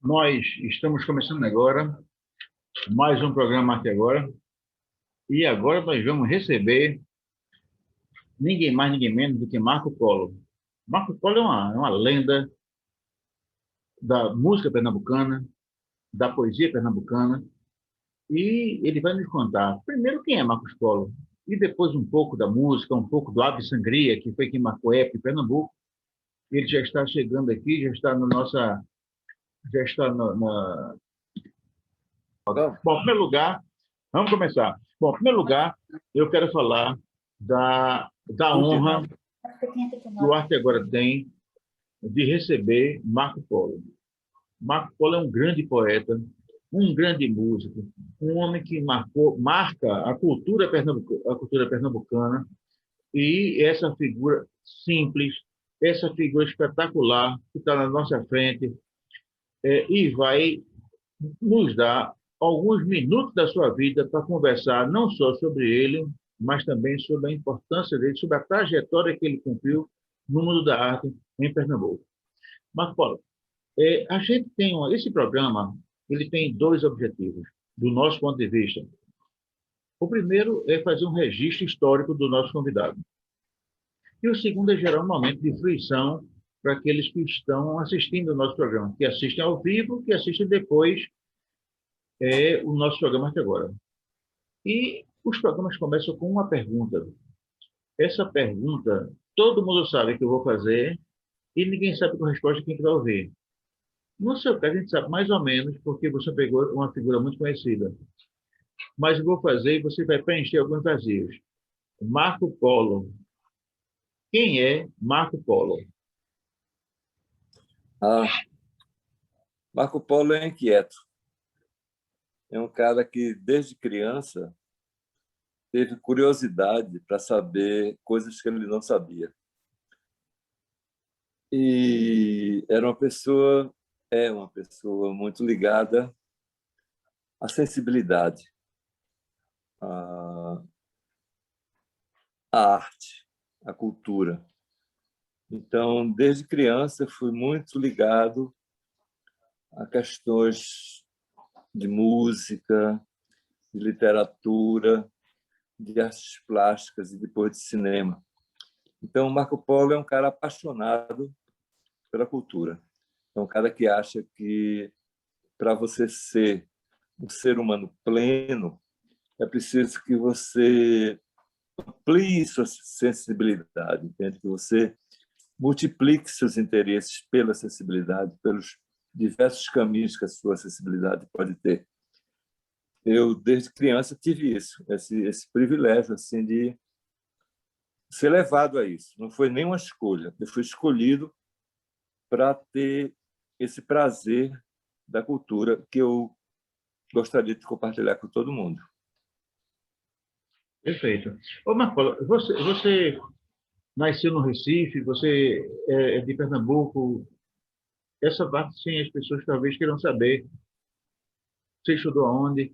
Nós estamos começando agora mais um programa aqui agora, e agora nós vamos receber ninguém mais, ninguém menos do que Marco Polo. Marco Polo é uma lenda da música pernambucana, da poesia pernambucana, e ele vai nos contar, primeiro, quem é Marcos Polo, e depois um pouco da música, um pouco do Ave Sangria, que foi quem marcou a época em Pernambuco. Ele já está chegando aqui, já está já está Bom, em primeiro lugar, vamos começar. Bom, em primeiro lugar, eu quero falar da honra que o Arte Agora tem de receber Marco Polo. Marco Polo é um grande poeta, um grande músico, um homem que marca a cultura pernambucana, e essa figura simples, essa figura espetacular que está na nossa frente, e vai nos dar alguns minutos da sua vida para conversar não só sobre ele, mas também sobre a importância dele, sobre a trajetória que ele cumpriu no mundo da arte em Pernambuco. Marco Polo, a gente tem esse programa, ele tem dois objetivos, do nosso ponto de vista. O primeiro é fazer um registro histórico do nosso convidado. E o segundo é gerar um momento de fruição para aqueles que estão assistindo o nosso programa, que assistem ao vivo, que assistem depois o nosso programa até agora. E os programas começam com uma pergunta. Essa pergunta, todo mundo sabe que eu vou fazer e ninguém sabe a resposta quem vai ouvir. No seu caso, a gente sabe mais ou menos, porque você pegou uma figura muito conhecida. Mas eu vou fazer e você vai preencher alguns vazios. Marco Polo. Quem é Marco Polo? Marco Polo é inquieto. É um cara que, desde criança, teve curiosidade para saber coisas que ele não sabia. E é uma pessoa muito ligada à sensibilidade, à arte, à cultura. Então, desde criança, fui muito ligado a questões de música, de literatura, de artes plásticas e depois de cinema. Então, Marco Polo é um cara apaixonado pela cultura. É um cara que acha que, para você ser um ser humano pleno, é preciso que você amplie sua sensibilidade, entende? Que você multiplique seus interesses pela sensibilidade, pelos diversos caminhos que a sua sensibilidade pode ter. Eu, desde criança, tive esse privilégio assim, de ser levado a isso. Não foi nenhuma escolha. Eu fui escolhido para ter esse prazer da cultura que eu gostaria de compartilhar com todo mundo. Perfeito. Ô, Marco, você nasceu no Recife, você é de Pernambuco. Essa parte, sim, as pessoas talvez queiram saber. Você estudou aonde?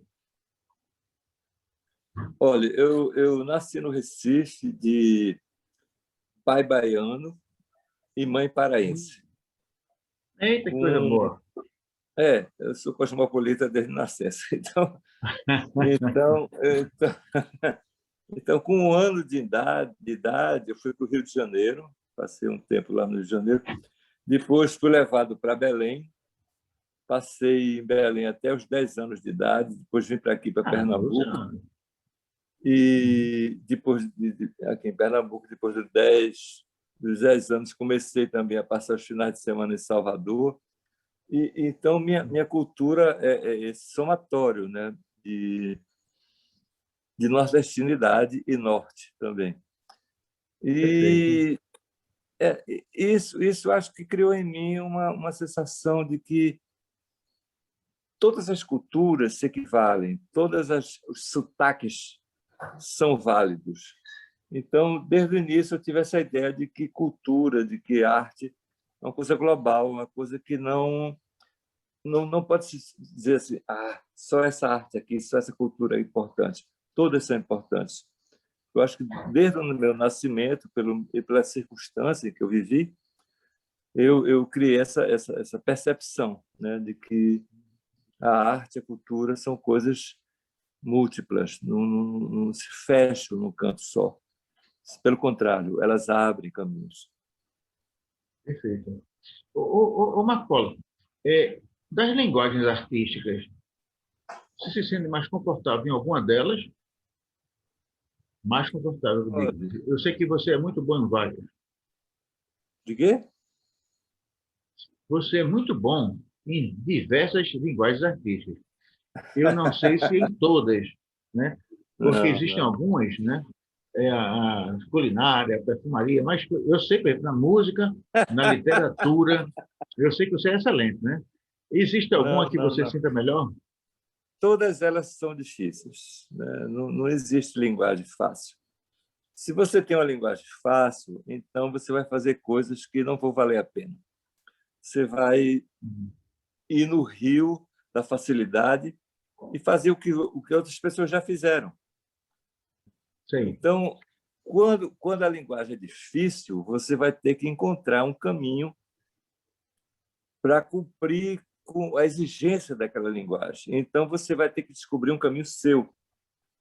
Olha, eu nasci no Recife de pai baiano e mãe paraense. Eita, que coisa boa. Eu sou cosmopolita desde nascença. Então, com 1 ano de idade, eu fui para o Rio de Janeiro, passei um tempo lá no Rio de Janeiro. Depois fui levado para Belém, passei em Belém até os 10 anos de idade, depois vim para aqui, para Pernambuco. E depois, aqui em Pernambuco, depois dos 10 anos, comecei também a passar os finais de semana em Salvador. Então, minha cultura é esse somatório, né, de nordestinidade e norte também. E isso acho que criou em mim uma sensação de que todas as culturas se equivalem, os sotaques são válidos. Então, desde o início, eu tive essa ideia de que cultura, de que arte é uma coisa global, uma coisa que não pode se dizer assim, só essa arte aqui, só essa cultura é importante. Todas são importantes. Eu acho que desde o meu nascimento, pela circunstância que eu vivi, eu criei essa percepção, né, de que a arte e a cultura são coisas múltiplas, não se fecham num canto só. Pelo contrário, elas abrem caminhos. Perfeito. Marcola, das linguagens artísticas, você se sente mais confortável em alguma delas? Mais confortável, eu digo. Eu sei que você é muito bom em várias. De quê? Você é muito bom em diversas linguagens artísticas. Eu não sei se em todas, né? Porque Não, existem não. algumas, né? A culinária, a perfumaria, mas eu sei, por exemplo, na música, na literatura, eu sei que você é excelente, né? Existe alguma Não, que não, você não. sinta melhor? Todas elas são difíceis, né? Não existe linguagem fácil. Se você tem uma linguagem fácil, então você vai fazer coisas que não vão valer a pena. Você vai ir no rio da facilidade e fazer o que outras pessoas já fizeram. Sei. Então, quando a linguagem é difícil, você vai ter que encontrar um caminho para cumprir com a exigência daquela linguagem. Então, você vai ter que descobrir um caminho seu,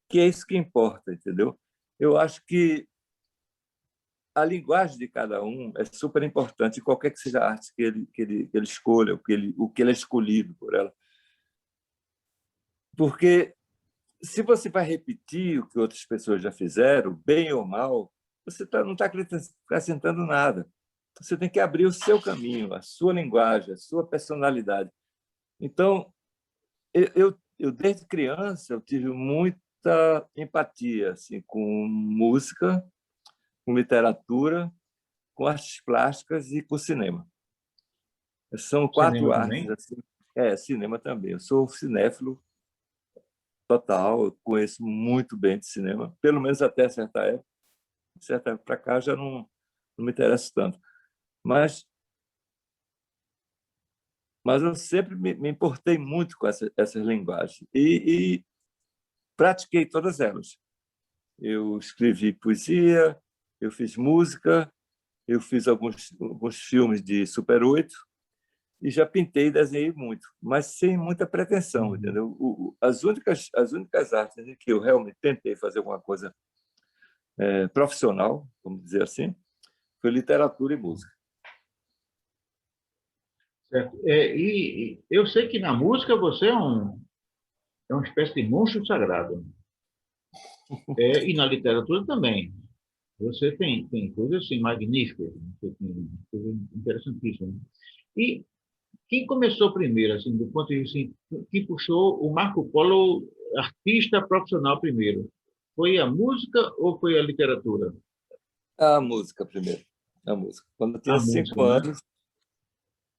que é isso que importa, entendeu? Eu acho que a linguagem de cada um é super importante, qualquer que seja a arte que ele escolha, o que ele é escolhido por ela. Porque se você vai repetir o que outras pessoas já fizeram, bem ou mal, você não está acrescentando nada. Você tem que abrir o seu caminho, a sua linguagem, a sua personalidade. Então, desde criança, eu tive muita empatia assim, com música, com literatura, com artes plásticas e com cinema. São quatro Cinema artes. também? Assim. Cinema também. Eu sou cinéfilo total, eu conheço muito bem de cinema, pelo menos até certa época. De certa época para cá já não me interessa tanto. Mas eu sempre me importei muito com essas linguagens e pratiquei todas elas. Eu escrevi poesia, eu fiz música, eu fiz alguns filmes de Super 8 e já pintei e desenhei muito, mas sem muita pretensão, entendeu? As únicas artes em que eu realmente tentei fazer alguma coisa profissional, vamos dizer assim, foi literatura e música. Certo. E eu sei que na música você é uma espécie de monstro sagrado. E na literatura também. Você tem coisas assim, magníficas, você tem coisas interessantíssimas. E quem começou primeiro, assim, do ponto de vista, assim, quem puxou o Marco Polo artista profissional primeiro? Foi a música ou foi a literatura? A música primeiro, a música. Quando eu tinha A cinco música, né? anos,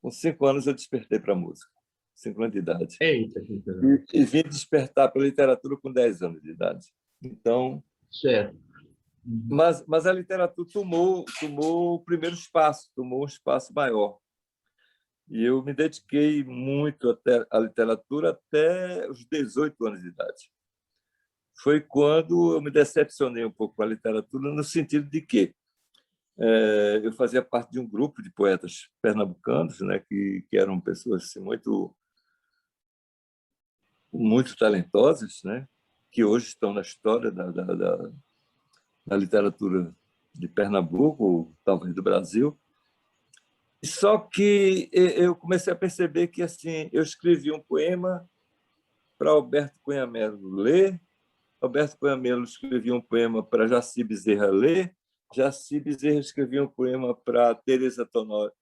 com 5 anos eu despertei para a música, 5 anos de idade. Eita, que coisa. E vim despertar para a literatura com 10 anos de idade. Então, Certo. Uhum. mas a literatura tomou o primeiro espaço, tomou um espaço maior. E eu me dediquei muito à literatura até os 18 anos de idade. Foi quando eu me decepcionei um pouco com a literatura, no sentido de que eu fazia parte de um grupo de poetas pernambucanos, né, que eram pessoas assim, muito talentosas, né, que hoje estão na história da literatura de Pernambuco, talvez do Brasil. Só que eu comecei a perceber que assim eu escrevi um poema para Alberto Cunha Mello ler, Alberto Cunha Mello escrevia um poema para Jaci Bezerra ler, Jaci Bezerra escrevia um poema para Teresa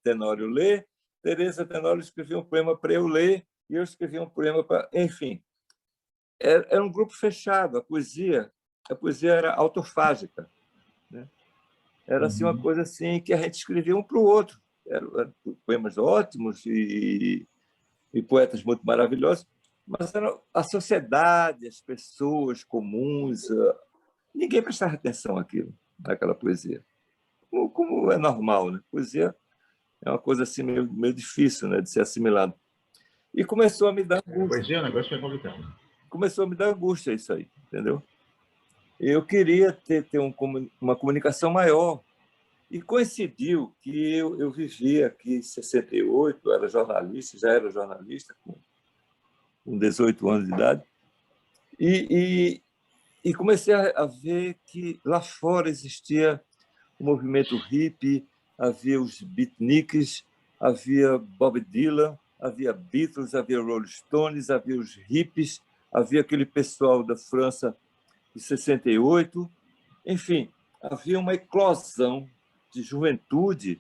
Tenório ler, Teresa Tenório escrevia um poema para eu ler, e eu escrevia um poema para... Enfim, era um grupo fechado, a poesia era autofágica, né? Era assim, uma Uhum. coisa assim que a gente escrevia um para o outro. Eram poemas ótimos e poetas muito maravilhosos, mas era a sociedade, as pessoas comuns, ninguém prestava atenção àquilo, naquela poesia. Como é normal, né? Poesia é uma coisa assim meio difícil, né, de ser assimilado. E começou a me dar angústia. Poesia é um negócio que é complicado. Começou a me dar angústia isso aí, entendeu? Eu queria ter uma comunicação maior E coincidiu que eu vivia aqui em 68, eu era jornalista, já era jornalista, com 18 anos de idade, e comecei a ver que lá fora existia o movimento hippie, havia os beatniks, havia Bob Dylan, havia Beatles, havia Rolling Stones, havia os hippies, havia aquele pessoal da França de 68. Enfim, havia uma eclosão de juventude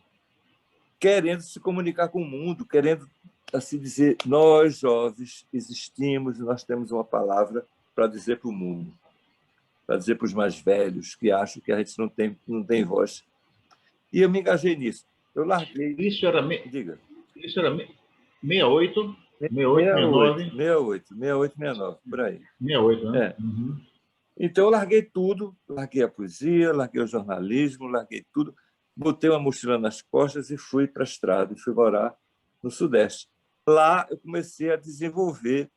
querendo se comunicar com o mundo, querendo, assim dizer, nós, jovens, existimos e nós temos uma palavra para dizer para o mundo, para dizer para os mais velhos que acham que a gente não tem voz. E eu me engajei nisso. Eu larguei. Isso era, Diga. Isso era 68, 68, 68, 69. 68, 68, 69, por aí. 68, né? É. Então, eu larguei tudo, larguei a poesia, larguei o jornalismo, larguei tudo, botei uma mochila nas costas e fui para a estrada, e fui morar no Sudeste. Lá, eu comecei a desenvolver,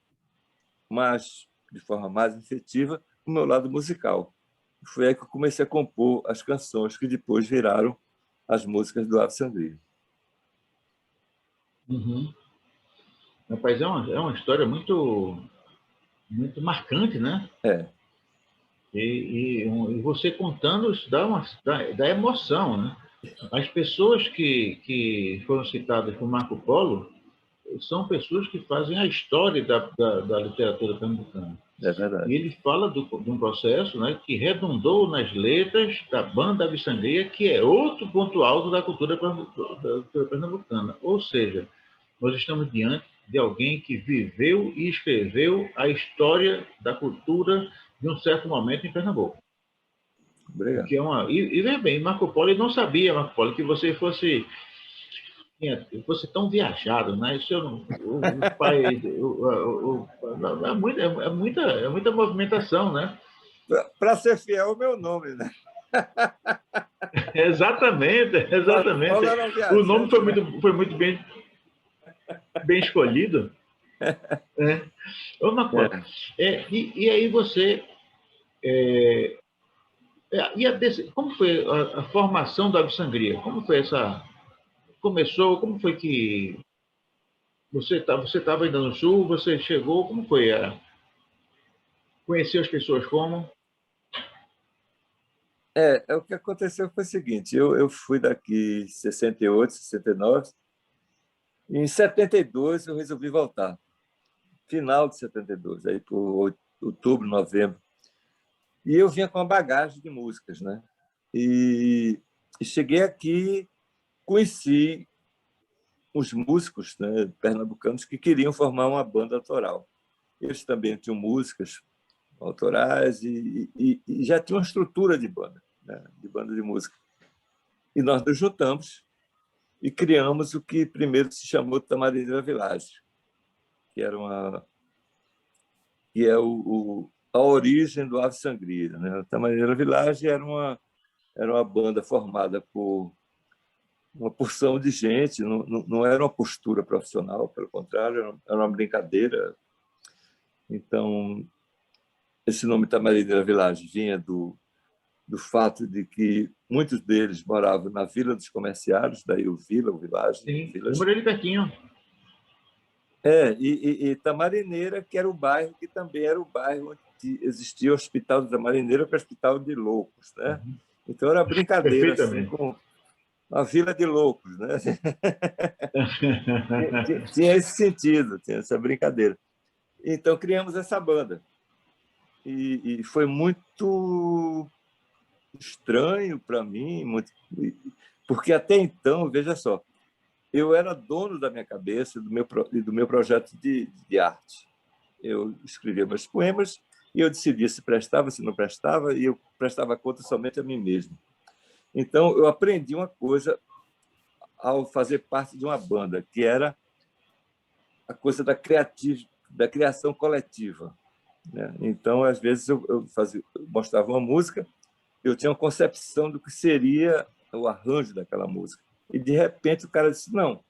de forma mais efetiva, o meu lado musical. Foi aí que eu comecei a compor as canções que depois viraram as músicas do Ave Sangria. Rapaz, é uma história muito, muito marcante, né? É. E você contando isso dá emoção, né? As pessoas que foram citadas por Marco Polo são pessoas que fazem a história da literatura pernambucana. É verdade. E ele fala de um processo, né, que redundou nas letras da Banda Ave Sangria, que é outro ponto alto da cultura pernambucana. Ou seja, nós estamos diante de alguém que viveu e escreveu a história da cultura de um certo momento em Pernambuco. Obrigado. Que e veja bem, Marco Polo, ele não sabia, Marco Polo, que você fosse tão viajado, né? Isso os pais, é muita movimentação, né? Para ser fiel ao meu nome, né? Exatamente, exatamente. Paulo era um O nome viajante, né? foi muito bem escolhido. Ô, Marco, e aí você como foi a formação da Ave Sangria? Como foi essa começou? Como foi que você estava ainda no Sul? Você chegou? Como foi? Conheceu as pessoas como? O que aconteceu foi o seguinte, eu fui daqui em 68, 69, e em 72 eu resolvi voltar, final de 72, aí por outubro, novembro. E eu vinha com uma bagagem de músicas, né? E cheguei aqui, conheci os músicos, né, pernambucanos que queriam formar uma banda autoral. Eles também tinham músicas autorais e já tinham uma estrutura de banda, né, de banda de música. E nós nos juntamos e criamos o que primeiro se chamou Tamarineira Village, que era que é a origem do Ave Sangria, né? A Tamarineira Village era uma banda formada por uma porção de gente, não era uma postura profissional, pelo contrário, era uma brincadeira. Então, esse nome Tamarineira Village vinha do fato de que muitos deles moravam na Vila dos Comerciários, daí o Village. Sim, eu morei ali pertinho. E Tamarineira, que era o bairro que também era o bairro onde existia o Hospital da Tamarineira, que é o Hospital de Loucos, né? Então era brincadeira assim com a Vila de Loucos, né? Tinha esse sentido, tinha essa brincadeira. Então criamos essa banda e foi muito estranho para mim, porque até então, veja só, eu era dono da minha cabeça e do meu projeto de arte. Eu escrevia meus poemas e eu decidia se prestava, se não prestava, e eu prestava conta somente a mim mesmo. Então, eu aprendi uma coisa ao fazer parte de uma banda, que era a coisa da criação coletiva, né? Então, às vezes, eu mostrava uma música, eu tinha uma concepção do que seria o arranjo daquela música. E, de repente, o cara disse, não,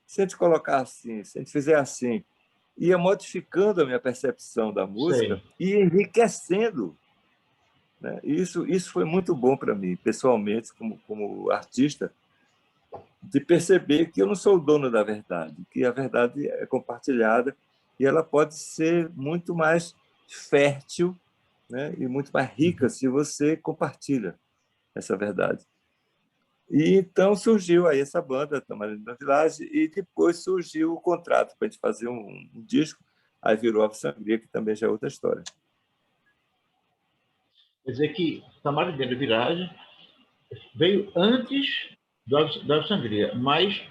se a gente colocar assim, se a gente fizer assim, ia modificando a minha percepção da música e enriquecendo né? E isso foi muito bom para mim, pessoalmente, como artista, de perceber que eu não sou o dono da verdade, que a verdade é compartilhada e ela pode ser muito mais fértil, né? E muito mais rica se você compartilha essa verdade. E então surgiu aí essa banda, Tamarina Village, e depois surgiu o contrato para a gente fazer um disco, aí virou Ave Sangria, que também já é outra história. Quer dizer que Tamarineira Village veio antes da Sangria, mas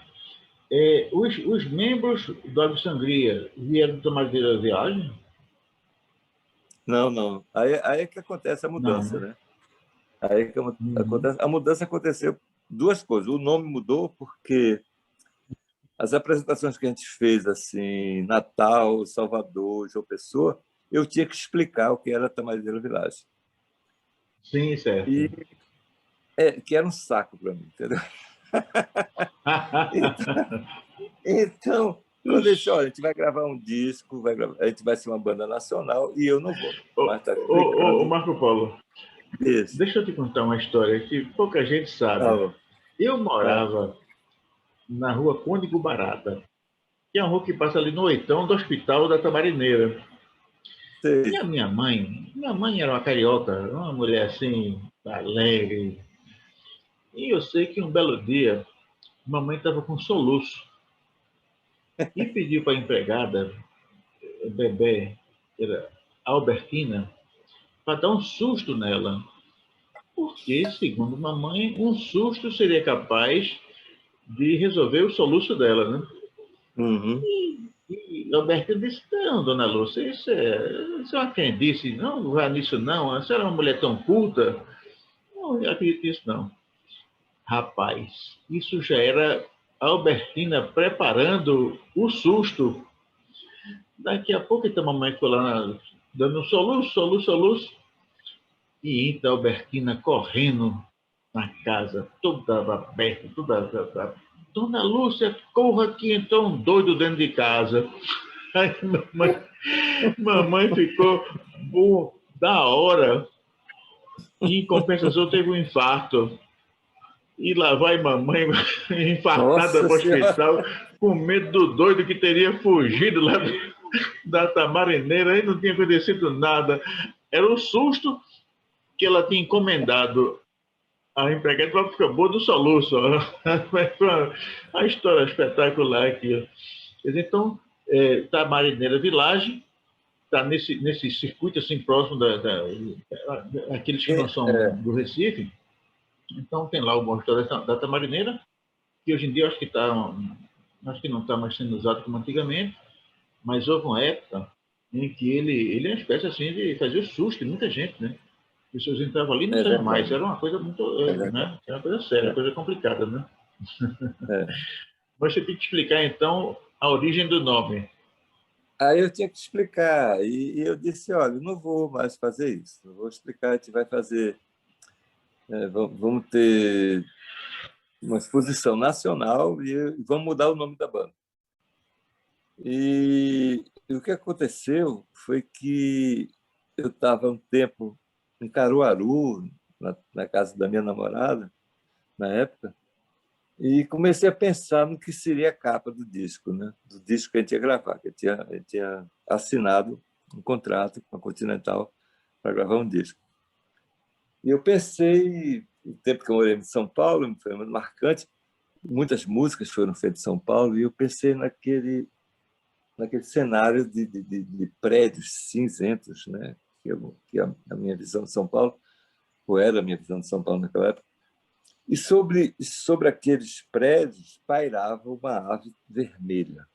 os membros do Ave Sangria vieram do Tamarineira Village? Não, não. Aí é que acontece a Não, mudança, né? né? Aí que Uhum. acontece, a mudança aconteceu duas coisas. O nome mudou porque as apresentações que a gente fez, assim, Natal, Salvador, João Pessoa, eu tinha que explicar o que era Tamarineira Village. Sim, certo. E que era um saco para mim, entendeu? Então, quando eu disse, olha, a gente vai gravar um disco, a gente vai ser uma banda nacional e eu não vou Ô, mais estar ô, explicando Marco Polo, isso. deixa eu te contar uma história que pouca gente sabe. Não, Eu é, morava na rua Cônigo Barata, que é uma rua que passa ali no oitão do Hospital da Tamarineira. E sei. a minha mãe era uma carioca, uma mulher assim, alegre. E eu sei que um belo dia, mamãe estava com soluço e pediu para a empregada, bebê, era Albertina, para dar um susto nela. Porque, segundo mamãe, um susto seria capaz de resolver o soluço dela, né? Uhum. E Albertina disse, não, dona Lúcia, isso é uma crendice, não vá nisso não, a senhora é uma mulher tão culta, não acredito nisso não. Rapaz, isso já era a Albertina preparando o susto. Daqui a pouco, então, a mamãe foi lá dando um soluço, soluço, soluço. E entra a Albertina correndo na casa, toda aberta, toda. Dona Lúcia, corra que entrou um doido dentro de casa. Aí mamãe ficou da hora. E em compensação teve um infarto. E lá vai mamãe infartada Nossa para o Senhora! hospital, com medo do doido que teria fugido lá da Tamarineira. Aí não tinha acontecido nada. Era um susto que ela tinha encomendado a empregada para ficar boa do soluço. Foi uma história espetacular aqui. Então, Tamarineira Village está nesse circuito assim próximo aqueles que não são É, do Recife. Então tem lá o Bom Restaurante da Tamarineira, que hoje em dia acho que não está mais sendo usado como antigamente, mas houve uma época em que ele é uma espécie assim de fazer o susto de muita gente, né? As pessoas entravam ali e não é saiam mais. verdade, Era uma coisa muito, é verdade. né? Era uma coisa séria, É, coisa complicada, né? é. Mas você tem que explicar então a origem do nome. Aí eu tinha que explicar, e eu disse, olha, não vou mais fazer isso, não vou explicar, a gente vai fazer, vamos ter uma exposição nacional e vamos mudar o nome da banda. E o que aconteceu foi que eu estava um tempo em Caruaru, na casa da minha namorada, na época, e comecei a pensar no que seria a capa do disco, né? Do disco que a gente ia gravar, que a gente tinha assinado um contrato com a Continental para gravar um disco. E eu pensei, o tempo que eu morei em São Paulo, foi muito marcante, muitas músicas foram feitas em São Paulo, e eu pensei naquele cenário de prédios cinzentos, né? Que a minha visão de São Paulo, ou era a minha visão de São Paulo naquela época, e sobre aqueles prédios pairava uma ave vermelha.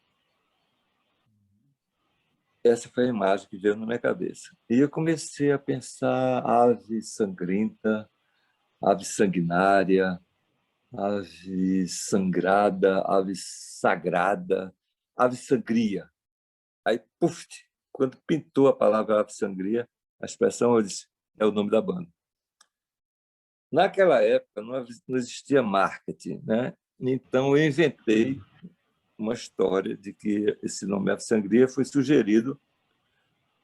Essa foi a imagem que veio na minha cabeça. E eu comecei a pensar ave sangrenta, ave sanguinária, ave sangrada, ave sagrada, ave sangria. Aí, puf, quando pintou a palavra ave sangria, a expressão eu disse, é o nome da banda. Naquela época não existia marketing, né? Então eu inventei uma história de que esse nome Ave Sangria foi sugerido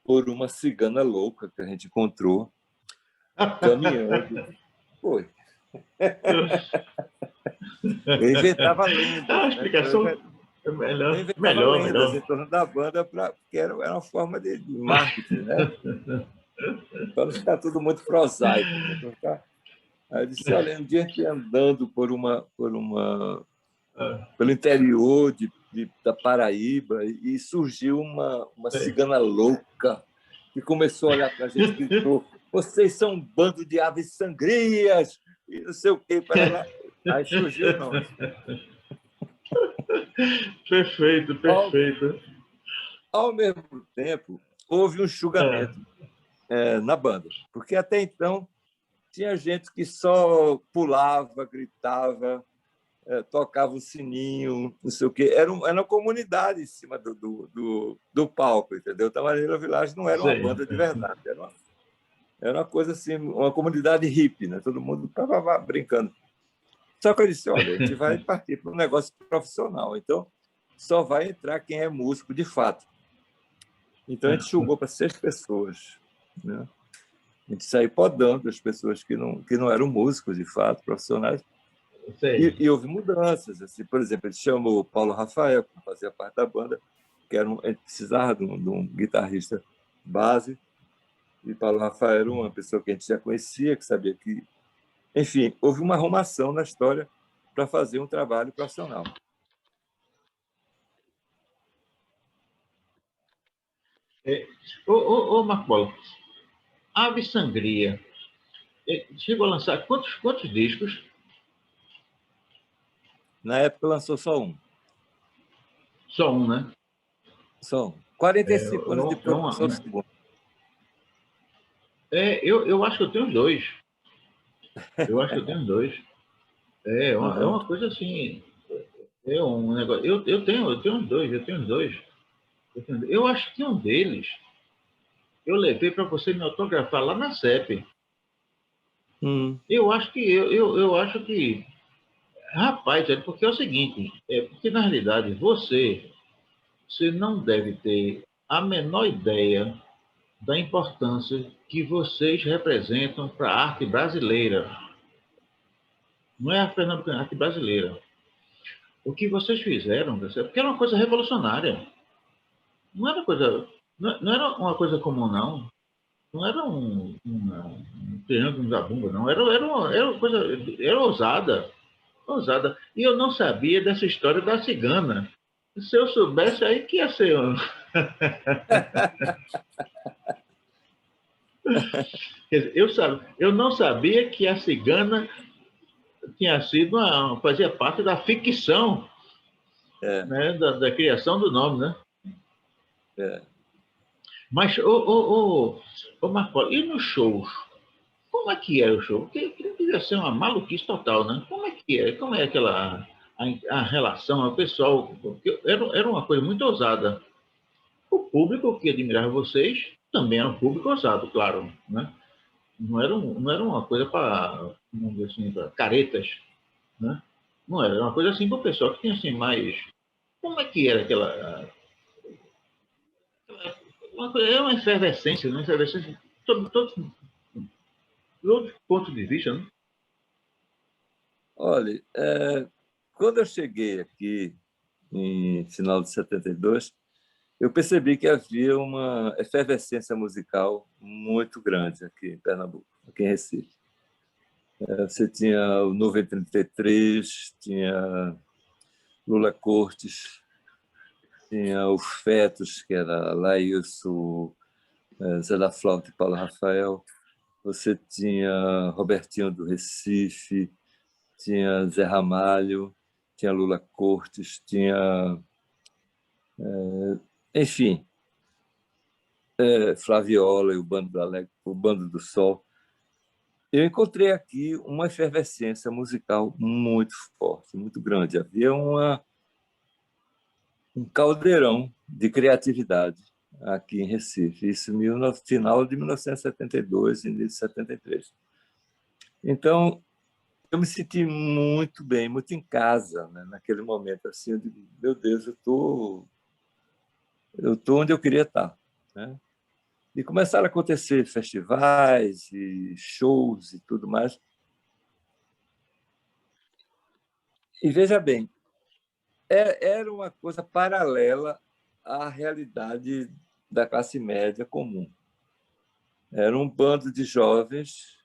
por uma cigana louca que a gente encontrou caminhando. Foi. Eu inventava lendas, A né? explicação é Eu melhor, inventava melhor, lendas melhor. em torno da banda, porque era uma forma de marketing, né? Para não ficar tudo muito prosaico. Né? Aí eu disse, olha, um dia a gente andando pelo interior da Paraíba e surgiu uma cigana louca que começou a olhar para a gente e gritou: vocês são um bando de aves sangrias e não sei o quê. Para lá. Aí surgiu o nome. Perfeito, Ao, perfeito. ao mesmo tempo, houve um É, enxugamento na banda, porque até então tinha gente que só pulava, gritava, tocava o sininho, não sei o quê. Era uma comunidade em cima do palco, entendeu? Tamareira Village não era uma sei. banda de verdade, era uma coisa assim, uma comunidade hippie, né? Todo mundo estava brincando. Só que eu disse, olha, a gente vai partir para um negócio profissional, então só vai entrar quem é músico de fato. Então a gente jogou para 6 pessoas, né? A gente saiu podando as pessoas que não eram músicos de fato, profissionais. Sei. E houve mudanças. Assim, por exemplo, ele chamou o Paulo Rafael, que fazia parte da banda, que a gente precisava de um guitarrista base. E Paulo Rafael era uma pessoa que a gente já conhecia, que sabia que. Enfim, houve uma arrumação na história para fazer um trabalho profissional. É, ô, Marco Polo, Ave Sangria chegou a lançar quantos discos? Na época lançou só um. Só um, né? Só um. 45 anos É depois lançou o segundo. eu acho que eu tenho os dois. Eu acho que eu tenho os dois. É Uhum. uma coisa assim. É um negócio. Eu tenho os dois, eu tenho os dois. Eu acho que um deles eu levei para você me autografar lá na CEP. Eu acho que, rapaz, porque é o seguinte, porque na realidade você não deve ter a menor ideia da importância que vocês representam para a arte brasileira. Não é a pernambucana, a arte brasileira. O que vocês fizeram, porque era uma coisa revolucionária. Não era coisa, não era uma coisa comum, não. Não era um triângulo da bumba, não. Era uma coisa, era ousada, ousada. E eu não sabia dessa história da cigana. Se eu soubesse, aí que ia ser. Quer dizer, eu não sabia que a cigana tinha sido fazia parte da ficção, É, né, da criação do nome, né? é. Mas, Marco, e nos shows? Como é que era o show? Porque devia ser uma maluquice total, né? Como é que é? Como é a relação, o pessoal? Porque era uma coisa muito ousada. O público que admirava vocês também era um público ousado, claro, né? Não era uma coisa para, vamos dizer assim, para caretas, né? Não era uma coisa assim para o pessoal que tinha assim mais. Como é que era é uma efervescência, né? Efervescência sob todos os pontos de vista, né? Olha, quando eu cheguei aqui, em final de 72, eu percebi que havia uma efervescência musical muito grande aqui em Pernambuco, aqui em Recife. Você tinha o Nuvem 33, tinha Lula Cortes, tinha o Fetos, que era Laílson, Zé da Flauta e Paulo Rafael. Você tinha Robertinho do Recife, tinha Zé Ramalho, tinha Lula Cortes, tinha, enfim, Flaviola e o Bando do Sol. Eu encontrei aqui uma efervescência musical muito forte, muito grande. Havia um caldeirão de criatividade aqui em Recife, isso no final de 1972, início de 73. Então, eu me senti muito bem, muito em casa, né? Naquele momento. Assim, eu digo, meu Deus, eu tô onde eu queria estar, né? E começaram a acontecer festivais e shows e tudo mais. E veja bem, era uma coisa paralela à realidade da classe média comum. Era um bando de jovens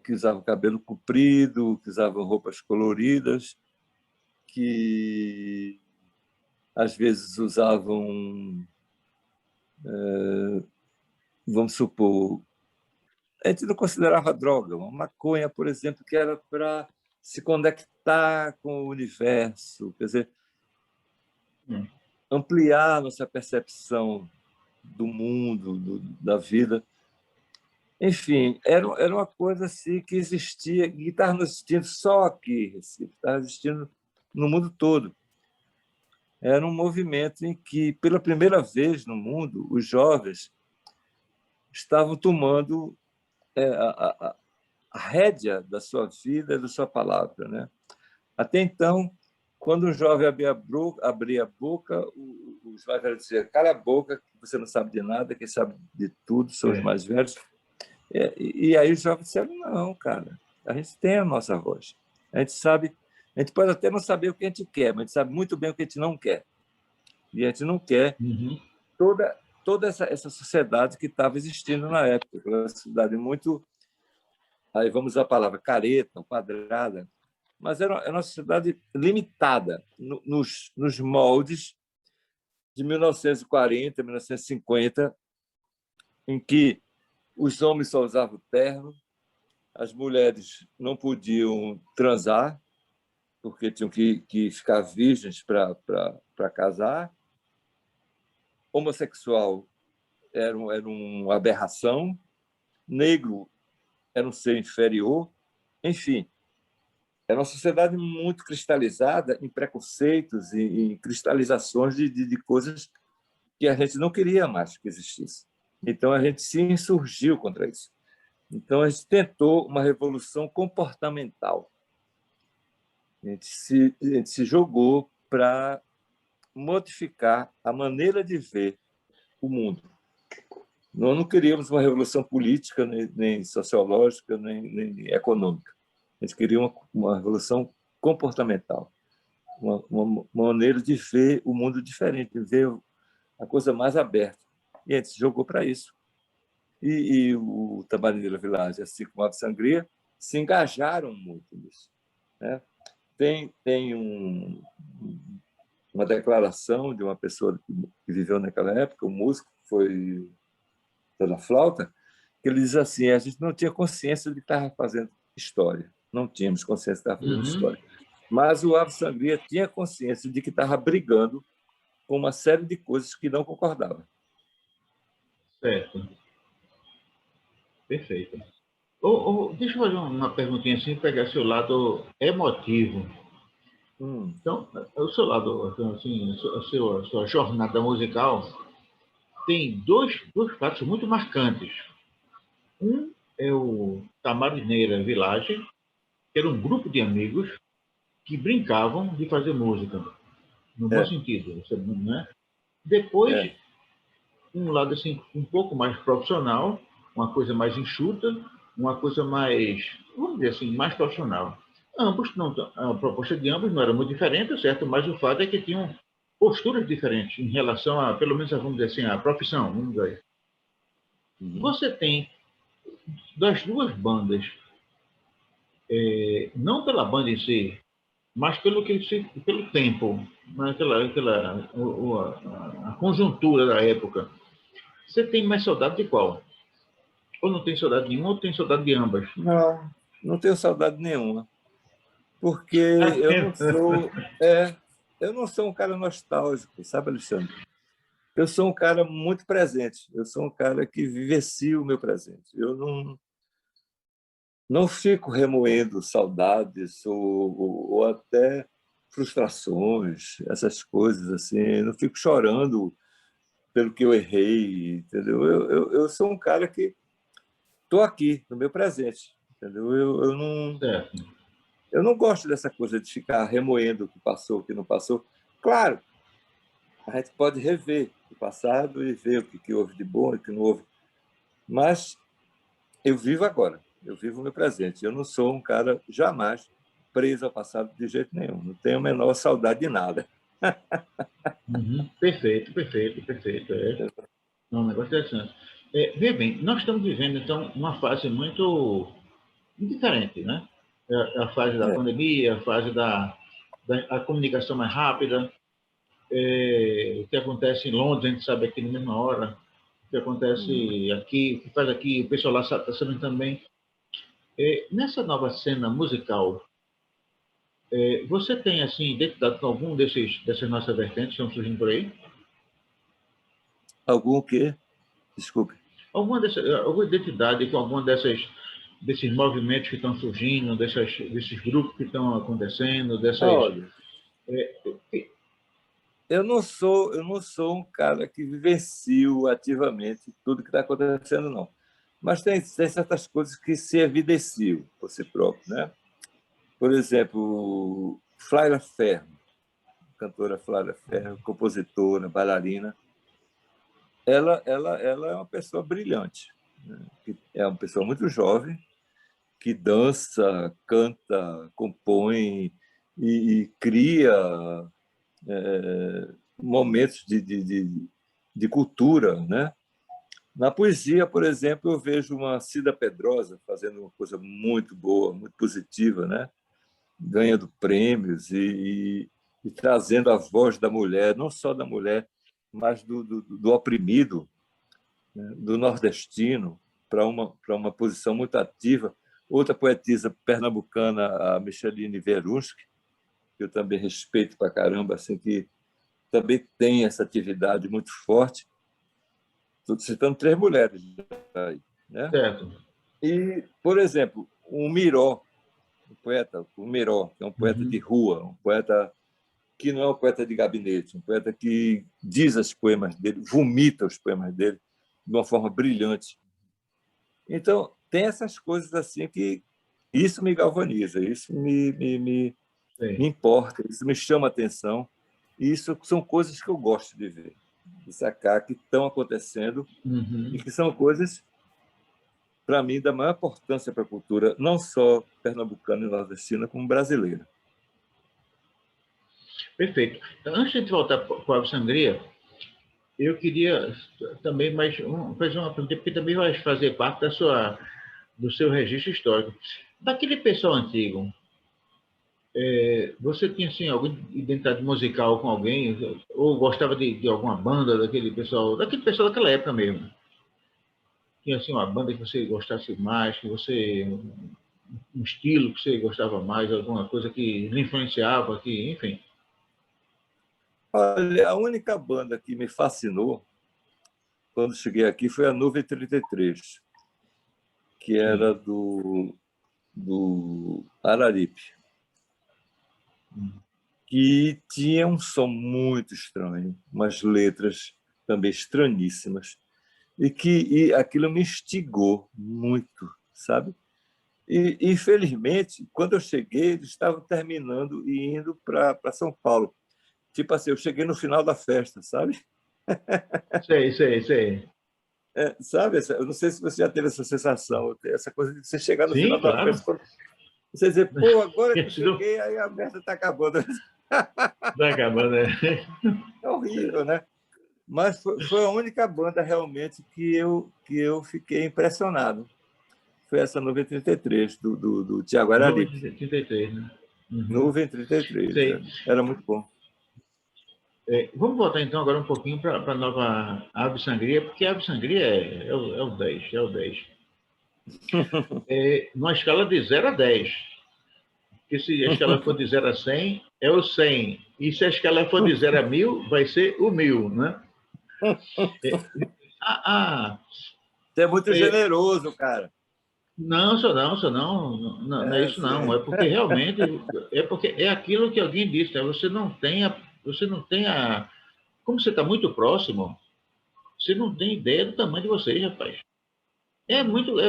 que usavam cabelo comprido, que usavam roupas coloridas, que às vezes usavam, vamos supor, a gente não considerava droga, uma maconha, por exemplo, que era para se conectar com o universo, quer dizer, ampliar nossa percepção do mundo, da vida. Enfim, era uma coisa assim que existia, que estava existindo só aqui, Recife, estava existindo no mundo todo. Era um movimento em que, pela primeira vez no mundo, os jovens estavam tomando a rédea da sua vida e da sua palavra, né? Até então, quando o jovem abria a boca, os mais velhos diziam: cala a boca, que você não sabe de nada, quem sabe de tudo são os mais velhos. E aí os jovens disseram: não, cara, a gente tem a nossa voz. A gente sabe, a gente pode até não saber o que a gente quer, mas a gente sabe muito bem o que a gente não quer. E a gente não quer toda essa sociedade que estava existindo na época, uma sociedade muito, aí vamos usar a palavra careta, quadrada, mas era uma sociedade limitada nos moldes de 1940, 1950, em que os homens só usavam terno, as mulheres não podiam transar, porque tinham que ficar virgens para casar, homossexual era uma aberração, negro era um ser inferior, enfim, era uma sociedade muito cristalizada em preconceitos e em cristalizações de coisas que a gente não queria mais que existisse. Então, a gente se insurgiu contra isso. Então, a gente tentou uma revolução comportamental. A gente se jogou para modificar a maneira de ver o mundo. Nós não queríamos uma revolução política, nem sociológica, nem econômica. A gente queria uma revolução comportamental, uma maneira de ver o mundo diferente, de ver a coisa mais aberta. E a gente se jogou para isso. E o Tamarineira Village, assim como a Sangria, se engajaram muito nisso, né? Tem uma declaração de uma pessoa que viveu naquela época, um músico, que foi da flauta, que ele diz assim: a gente não tinha consciência de que estava fazendo história, não tínhamos consciência de que estava fazendo história, mas o Ave Sangria tinha consciência de que estava brigando com uma série de coisas que não concordava. Certo. Perfeito. Deixa eu fazer uma perguntinha assim, pegar seu lado emotivo. Então, o seu lado, assim, a sua jornada musical tem dois fatos muito marcantes. Um é o Tamarineira Village, que era um grupo de amigos que brincavam de fazer música, no bom sentido, né? Depois, um lado assim um pouco mais profissional, uma coisa mais enxuta, uma coisa mais, vamos dizer assim, mais profissional. Ambos não, a proposta de ambos não era muito diferente, certo? Mas o fato é que tinham posturas diferentes em relação a, pelo menos, vamos dizer assim, a profissão, vamos dizer. Você tem das duas bandas, não pela banda em si, mas pelo tempo, né? A conjuntura da época. Você tem mais saudade de qual? Ou não tem saudade nenhuma, ou tem saudade de ambas? Não, não tenho saudade nenhuma, porque eu não sou um cara nostálgico, sabe, Alexandre? Eu sou um cara muito presente, eu sou um cara que vivencia o meu presente. Eu não fico remoendo saudades ou até frustrações, essas coisas assim. Eu não fico chorando pelo que eu errei, entendeu? Eu sou um cara que estou aqui, no meu presente, entendeu? Certo. Eu não gosto dessa coisa de ficar remoendo o que passou, o que não passou. Claro, a gente pode rever o passado e ver o que houve de bom e o que não houve. Mas eu vivo agora, eu vivo o meu presente. Eu não sou um cara jamais preso ao passado de jeito nenhum. Não tenho a menor saudade de nada. Uhum. Perfeito, perfeito, perfeito. É um negócio interessante. Vê bem, nós estamos vivendo, então, uma fase muito diferente, né? A fase da É. pandemia, a fase da a comunicação mais rápida, o que acontece em Londres, a gente sabe aqui na mesma hora, o que acontece aqui, o que faz aqui, o pessoal lá está sabendo também. Nessa nova cena musical, você tem, assim, identidade com algum dessas nossas vertentes que estão surgindo por aí? Algum que? Desculpe. Alguma identidade com alguma desses movimentos que estão surgindo, desses grupos que estão acontecendo, dessas... Olha, eu não sou um cara que vivencio ativamente tudo que está acontecendo, não. Mas tem certas coisas que se evidenciam por si próprio, né? Por exemplo, Flávia Ferro, cantora Flávia Ferro, compositora, bailarina, ela é uma pessoa brilhante, né? É uma pessoa muito jovem que dança, canta, compõe e cria momentos de cultura, né? Na poesia, por exemplo, eu vejo uma Cida Pedrosa fazendo uma coisa muito boa, muito positiva, né? Ganhando prêmios e trazendo a voz da mulher, não só da mulher, mas do oprimido, né? Do nordestino, para uma posição muito ativa. Outra poetisa pernambucana, a Micheline Veruschi, que eu também respeito para caramba, assim, que também tem essa atividade muito forte. Estou citando três mulheres aí, né? Certo. E, por exemplo, o Miró, o Miró, que é um poeta de Uhum. rua, um poeta que não é um poeta de gabinete, um poeta que diz os poemas dele, vomita os poemas dele de uma forma brilhante. Então, tem essas coisas assim que isso me galvaniza, isso me Sei. importa, isso me chama a atenção, e isso são coisas que eu gosto de ver, de sacar que estão acontecendo e Uhum. que são coisas, para mim, da maior importância para a cultura, não só pernambucana e nordestina, como brasileira. Perfeito. Então, antes de voltar para a Sangria, eu queria também fazer uma pergunta, porque também vai fazer parte do seu registro histórico. Daquele pessoal antigo, você tinha assim, alguma identidade musical com alguém? Ou gostava de alguma banda daquele pessoal daquela época mesmo? Tinha assim, uma banda que você gostasse mais, um estilo que você gostava mais, alguma coisa que lhe influenciava, que, enfim. Olha, a única banda que me fascinou quando cheguei aqui foi a Nuvem 33, que era Sim. do Araripe, que tinha um som muito estranho, umas letras também estranhíssimas, e aquilo me instigou muito, sabe? E, infelizmente, quando eu cheguei, eles estavam terminando e indo para São Paulo. Tipo assim, eu cheguei no final da festa, sabe? Sei, sei, sei. Sabe? Eu não sei se você já teve essa sensação, essa coisa de você chegar no Sim, final da claro. festa, você dizer, pô, agora que eu Isso cheguei, aí a merda está acabando. vai acabando, né? É horrível, né? Mas foi a única banda realmente que eu fiquei impressionado. Foi essa Nuvem 33, do Tiago Nuvem Araripe. de 33, né? Uhum. Nuvem 33, Sei. era muito bom. Vamos voltar então agora um pouquinho para a nova Ave Sangria, porque a Ave Sangria é o 10, é o 10. Numa escala de 0 a 10. Porque se a escala for de 0 a 100, é o 100. E se a escala for de 0 a 1000, vai ser o 1000, né? É, ah, ah, Você é muito é, generoso, cara. não, só não, só não, não, não é É, isso não. É sim. porque realmente, é porque é aquilo que alguém disse, né? Você não tem a, como você está muito próximo, você não tem ideia do tamanho de vocês, rapaz.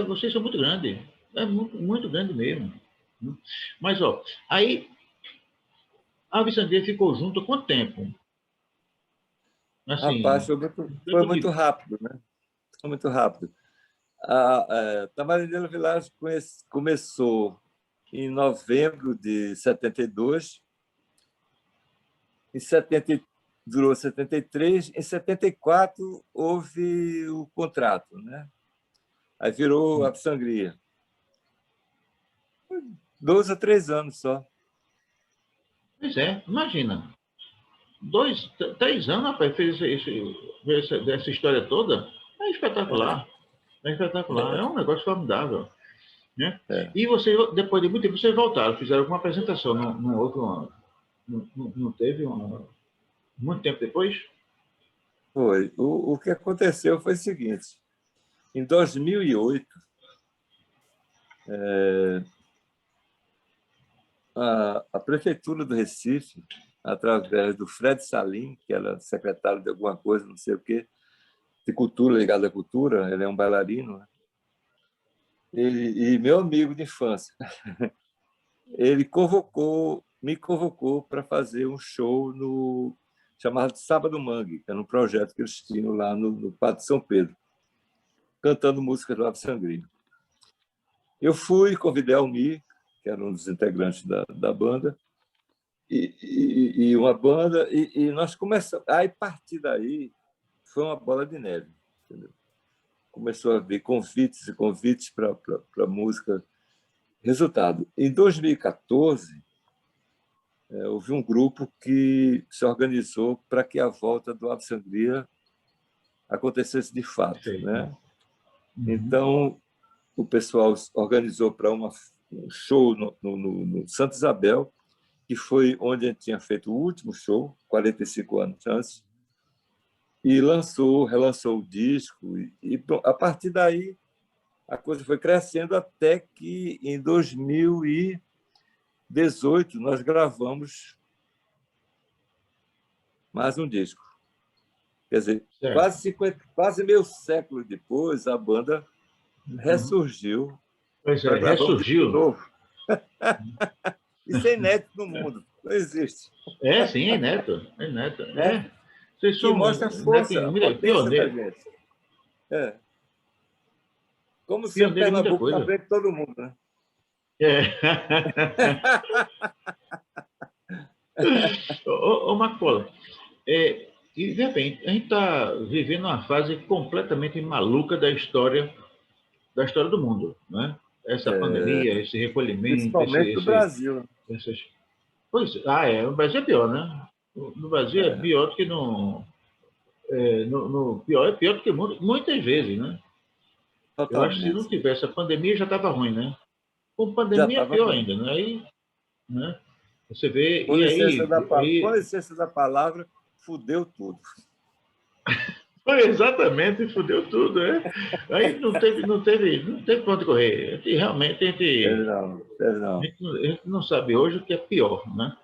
Vocês são muito grandes, é muito, muito grande mesmo. Mas, ó, aí a Ave Sangria ficou junto há quanto tempo? Assim, Rapaz, foi muito rápido, né? Foi muito rápido. A Tamarindela Village começou em novembro de 72, em 70 durou 73, em 74 houve o contrato, né? Aí virou a Sangria. 2 a 3 anos só. pois é, imagina. 3 anos, rapaz, fez essa história toda. É espetacular. É espetacular. É um negócio formidável. Né? É. E você, depois de muito tempo, vocês voltaram, fizeram alguma apresentação no outro ano. Não teve muito tempo depois? Foi. O que aconteceu foi o seguinte: em 2008, a Prefeitura do Recife, através do Fred Salim, que era secretário de alguma coisa, não sei o quê, de cultura, ligado à cultura, ele é um bailarino, né? E meu amigo de infância, ele me convocou para fazer um show no chamado Sábado Mangue, que era um projeto que eles tinham lá no Pátio de São Pedro, cantando músicas do Ave Sangria. Eu fui, convidei a Almir, que era um dos integrantes da banda, e uma banda, e nós começamos. Aí, a partir daí, foi uma bola de neve. Entendeu? Começou a haver convites e convites para música. Resultado, em 2014, houve um grupo que se organizou para que a volta do Ave Sangria acontecesse de fato. Né? Então, o pessoal organizou para um show no Santa Isabel, que foi onde a gente tinha feito o último show, 45 anos antes, e relançou o disco. A partir daí, a coisa foi crescendo até que, em 2018, nós gravamos mais um disco. Quer dizer, quase meio século depois, a banda ressurgiu Pois para é, gravar um disco ressurgiu. novo. Isso é inédito no mundo, não existe. É, sim, é neto. É neto. Né? É. Vocês Que são mostra a neto, força, a potência da pioneiro. gente. É. Como sempre, Pioneiro em muita Pernambuco está coisa. frente de todo mundo. Né? É. Ô, Marcola, e de repente, a gente está vivendo uma fase completamente maluca da história do mundo, né? Essa pandemia, esse recolhimento, Principalmente do Brasil. essas... Pois, o Brasil é pior, né? No Brasil é pior do que pior, é pior do que o mundo, muitas vezes, né? Eu acho que se não Totalmente. tivesse a pandemia, já estava ruim, né? Com Já pandemia é estava pior ruim. ainda, né? Aí, né? Você vê, Com licença da palavra, fudeu tudo. foi exatamente, fudeu tudo, né? Aí não teve para onde correr. E realmente Não. a gente não sabe hoje o que é pior, né?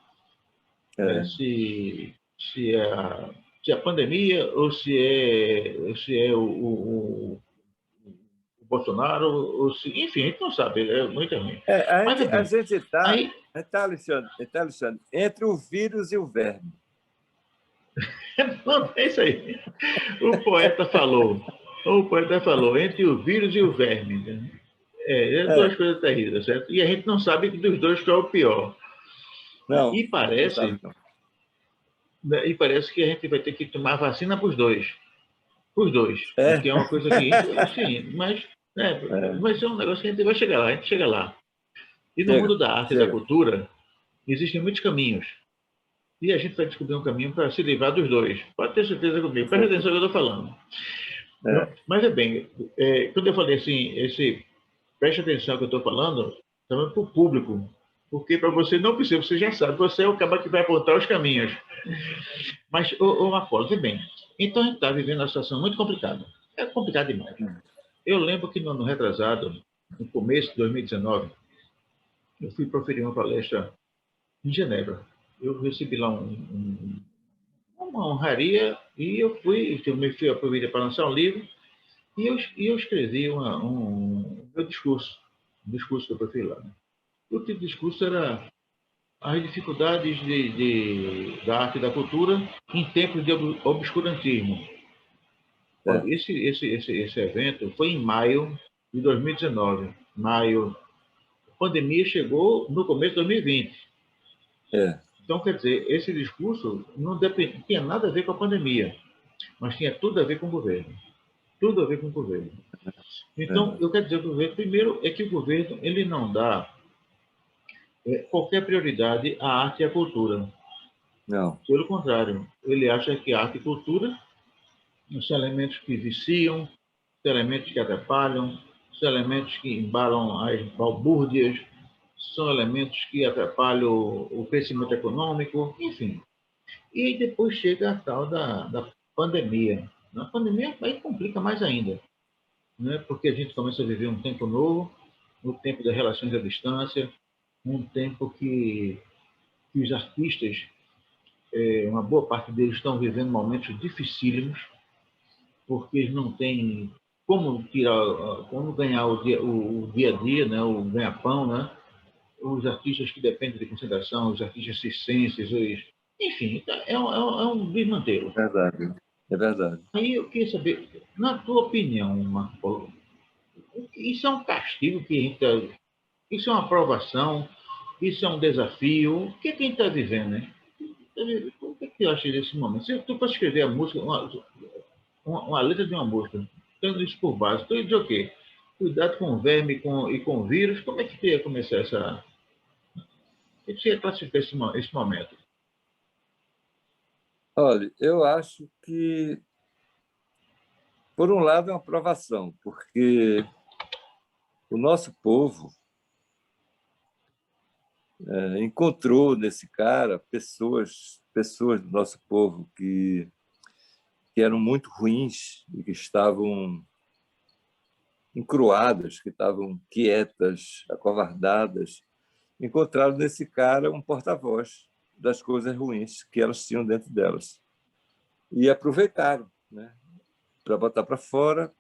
É. Se é a pandemia ou se é o Bolsonaro, enfim, a gente não sabe, é muito ruim. Mas, A bem, gente está, aí, Alexandre, entre o vírus e o verme. não, é isso aí. O poeta falou, entre o vírus e o verme. Né? Duas coisas terríveis, certo? E a gente não sabe dos dois qual é o pior. Não, E não sabe parece, não. né, e parece que a gente vai ter que tomar vacina para os dois. Para os dois. O É, que é uma coisa que, sim, mas vai ser um negócio que a gente vai chegar lá, a gente chega lá. E no mundo da arte e da chega. cultura, existem muitos caminhos. E a gente vai descobrir um caminho para se livrar dos dois. Pode ter certeza comigo. Presta atenção no que eu estou falando. É, Mas é bem, quando eu falei assim, preste atenção no que eu estou falando, também para o público. Porque para você não precisa, você já sabe, você é o cara que vai apontar os caminhos. Mas, Marcos, vê bem. Então a gente está vivendo uma situação muito complicada. É complicado demais. Eu lembro que no ano retrasado, no começo de 2019, eu fui proferir uma palestra em Genebra. Eu recebi lá uma honraria e eu me fui aproveitar para lançar um livro e eu escrevi meu discurso, um discurso que eu proferi lá. Né? O tipo de discurso era as dificuldades da arte e da cultura em tempos de obscurantismo. É, Esse evento foi em maio de 2019. Maio. A pandemia chegou no começo de 2020. é, Então, quer dizer, esse discurso não tinha nada a ver com a pandemia, mas tinha tudo a ver com o governo. Tudo a ver com o governo. Então, verdade. eu quero dizer para o governo, primeiro, é que o governo ele não dá qualquer prioridade à arte e à cultura. Não, Pelo contrário, ele acha que arte e cultura são elementos que viciam, são elementos que atrapalham, são elementos que embalam as balbúrdias, são elementos que atrapalham o crescimento econômico, enfim. E depois chega a tal da pandemia. Na pandemia aí complica mais ainda, né? Porque a gente começa a viver um tempo novo, um tempo das relações à distância, um tempo que os artistas, uma boa parte deles estão vivendo momentos dificílimos, porque eles não têm como tirar, como ganhar o dia a dia, né? O ganha-pão, né? Os artistas que dependem de concentração, os artistas circenses, enfim, é um desmantelo. é verdade. É verdade. Aí eu queria saber, na tua opinião, Marco Paulo, isso é um castigo que a gente tá, isso é uma aprovação, isso é um desafio, o que a gente está vivendo, né? O que você acha desse momento? Se tu fosse escrever a música, uma letra de uma música, tendo isso por base, tu ia dizer o quê? Cuidado com o verme e com o vírus, como é que tu ia começar essa... Como você ia classificar esse momento? Olha, eu acho que, por um lado, é uma provação, porque o nosso povo encontrou nesse cara pessoas do nosso povo que eram muito ruins e que estavam encruadas, que estavam quietas, acovardadas. Encontraram nesse cara um porta-voz das coisas ruins que elas tinham dentro delas. E aproveitaram, né, para botar para fora.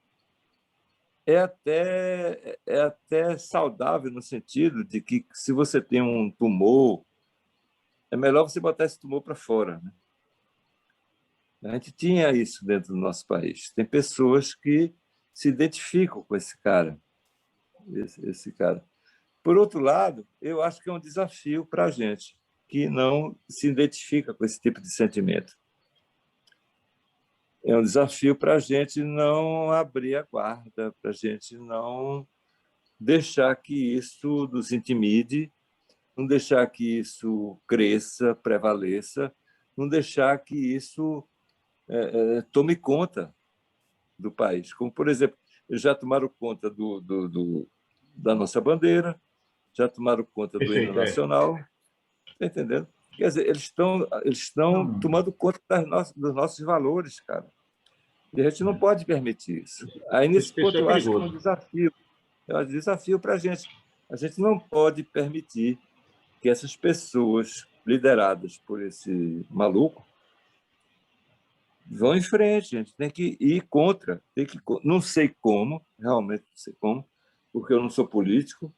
É até saudável no sentido de que, se você tem um tumor, é melhor você botar esse tumor para fora, né? A gente tinha isso dentro do nosso país. Tem pessoas que se identificam com esse cara, esse cara. Por outro lado, eu acho que é um desafio para a gente que não se identifica com esse tipo de sentimento. É um desafio para a gente não abrir a guarda, para a gente não deixar que isso nos intimide, não deixar que isso cresça, prevaleça, não deixar que isso tome conta do país. Como, por exemplo, eles já tomaram conta da nossa bandeira, já tomaram conta do hino Perfeito, é. nacional, está entendendo? Quer dizer, eles estão Não, tomando conta dos nossos valores, cara. E a gente não pode permitir isso. Aí, esse nesse ponto, pessoal é eu acho que perigoso. é um desafio para a gente. A gente não pode permitir que essas pessoas lideradas por esse maluco vão em frente. A gente tem que ir contra. Não sei como, realmente não sei como, porque eu não sou político,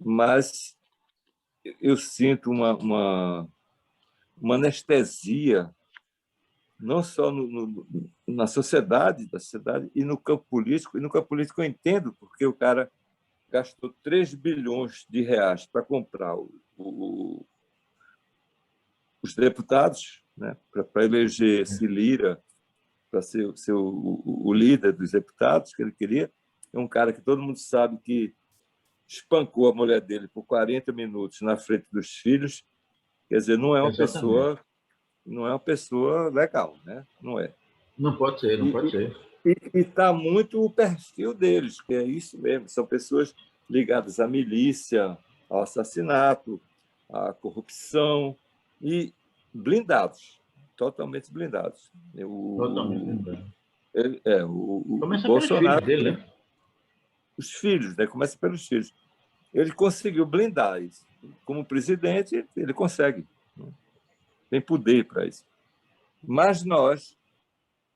mas eu sinto uma anestesia, não só na sociedade, da sociedade, e no campo político. E no campo político eu entendo, porque o cara gastou 3 bilhões de reais para comprar os deputados, né, para eleger esse Lira, para ser o líder dos deputados que ele queria. É um cara que todo mundo sabe que espancou a mulher dele por 40 minutos na frente dos filhos. Quer dizer, Exatamente. não é uma pessoa legal, né? Não é. Não pode ser, não pode ser. E está muito o perfil deles, que é isso mesmo. São pessoas ligadas à milícia, ao assassinato, à corrupção e blindados, totalmente blindados. Totalmente O, lembrado. o Começa pelos filhos Bolsonaro, dele, né? os filhos, né? Começa pelos filhos. Ele conseguiu blindar isso. Como presidente, ele consegue. Né? Tem poder para isso. Mas nós,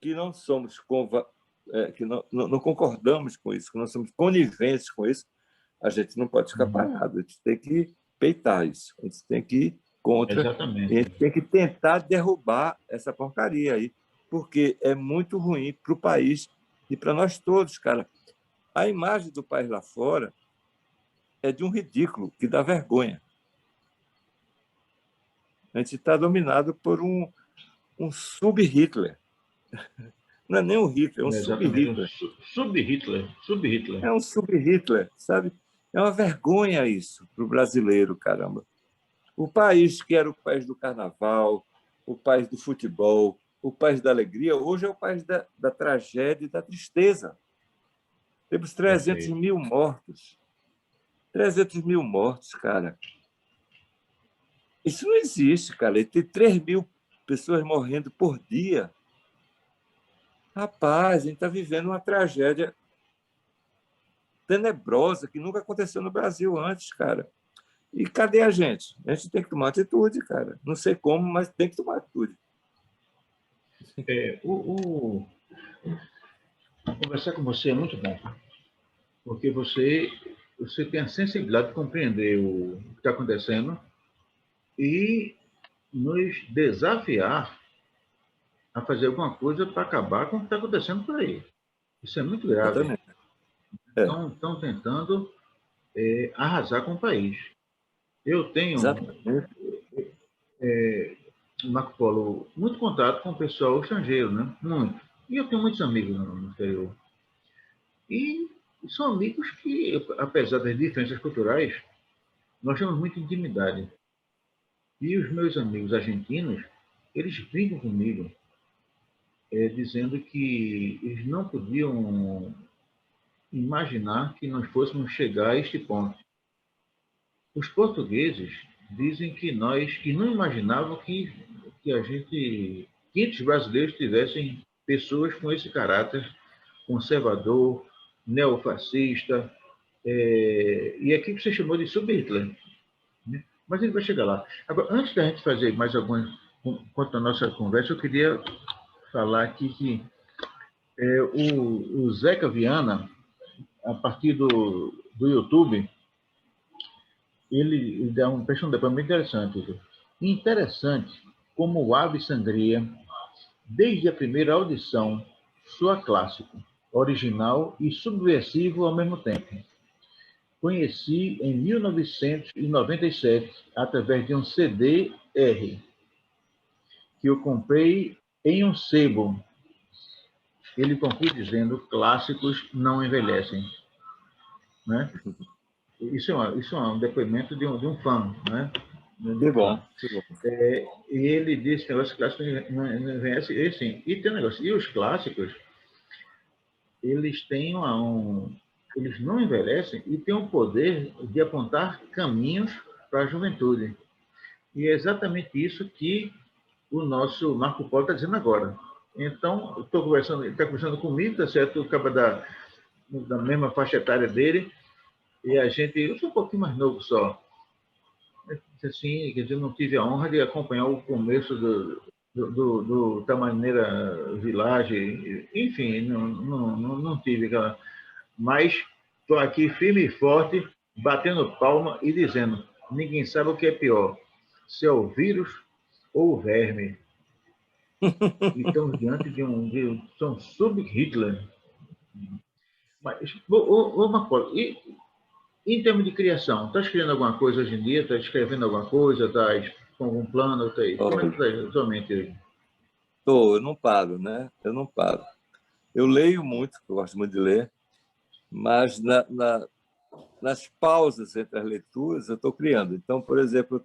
que não somos que não concordamos com isso, que não somos coniventes com isso, a gente não pode ficar parado. A gente tem que peitar isso. A gente tem que ir contra. Exatamente. A gente tem que tentar derrubar essa porcaria aí, porque é muito ruim para o país e para nós todos, cara. A imagem do país lá fora é de um ridículo que dá vergonha. A gente está dominado por um sub-Hitler. Não é nem um Hitler, é um Exatamente. sub-Hitler. Sub-Hitler. Sub-Hitler. É um sub-Hitler, sabe? É uma vergonha isso para o brasileiro, caramba. O país que era o país do carnaval, o país do futebol, o país da alegria, hoje é o país da tragédia e da tristeza. Temos 300 mil mortos. 300 mil mortos, cara. Isso não existe, cara. E tem 3 mil pessoas morrendo por dia. Rapaz, a gente está vivendo uma tragédia tenebrosa que nunca aconteceu no Brasil antes, cara. E cadê a gente? A gente tem que tomar atitude, cara. Não sei como, mas tem que tomar atitude. Conversar com você é muito bom, porque você tem a sensibilidade de compreender o que está acontecendo e nos desafiar a fazer alguma coisa para acabar com o que está acontecendo por aí. Isso é muito grave. Exatamente. Estão tentando arrasar com o país. Eu tenho, Marco Polo, muito contato com o pessoal estrangeiro, né? Muito. E eu tenho muitos amigos no exterior. E são amigos que, apesar das diferenças culturais, nós temos muita intimidade. E os meus amigos argentinos, eles brincam comigo, dizendo que eles não podiam imaginar que nós fôssemos chegar a este ponto. Os portugueses dizem que não imaginavam que a gente, que os brasileiros tivessem pessoas com esse caráter conservador, neofascista, e aqui que você chamou de sub-Hitler. Né? Mas ele vai chegar lá. Agora, antes da gente fazer mais algumas, quanto à nossa conversa, eu queria falar aqui que o Zeca Viana, a partir do YouTube, ele dá um depoimento interessante. Interessante como o Ave Sangria, desde a primeira audição, soa clássico, original e subversivo ao mesmo tempo. Conheci em 1997 através de um CD-R que eu comprei em um sebo. Ele conclui dizendo: clássicos não envelhecem. Né? Isso é um depoimento de um fã. Né? Que bom. E ele disse que os clássicos não envelhecem. E, assim, e tem um negócio. E os clássicos, eles têm eles não envelhecem e têm o poder de apontar caminhos para a juventude. E é exatamente isso que o nosso Marco Polo está dizendo agora. Então, ele está conversando comigo, tá certo? O cara da mesma faixa etária dele, e eu sou um pouquinho mais novo só. Assim, quer dizer, eu não tive a honra de acompanhar o começo do Tamaneira Village, enfim, não tive aquela. Mas estou aqui firme e forte, batendo palma e dizendo: ninguém sabe o que é pior, se é o vírus ou o verme. E estamos diante de um sub-Hitler. Mas, Marco, e em termos de criação, está escrevendo alguma coisa hoje em dia? Está escrevendo alguma coisa? Está com algum plano? Tá aí? Como é que está atualmente aí? Eu não paro, né? Eu não paro. Eu leio muito, eu gosto muito de ler, mas nas pausas entre as leituras eu estou criando. Então, por exemplo,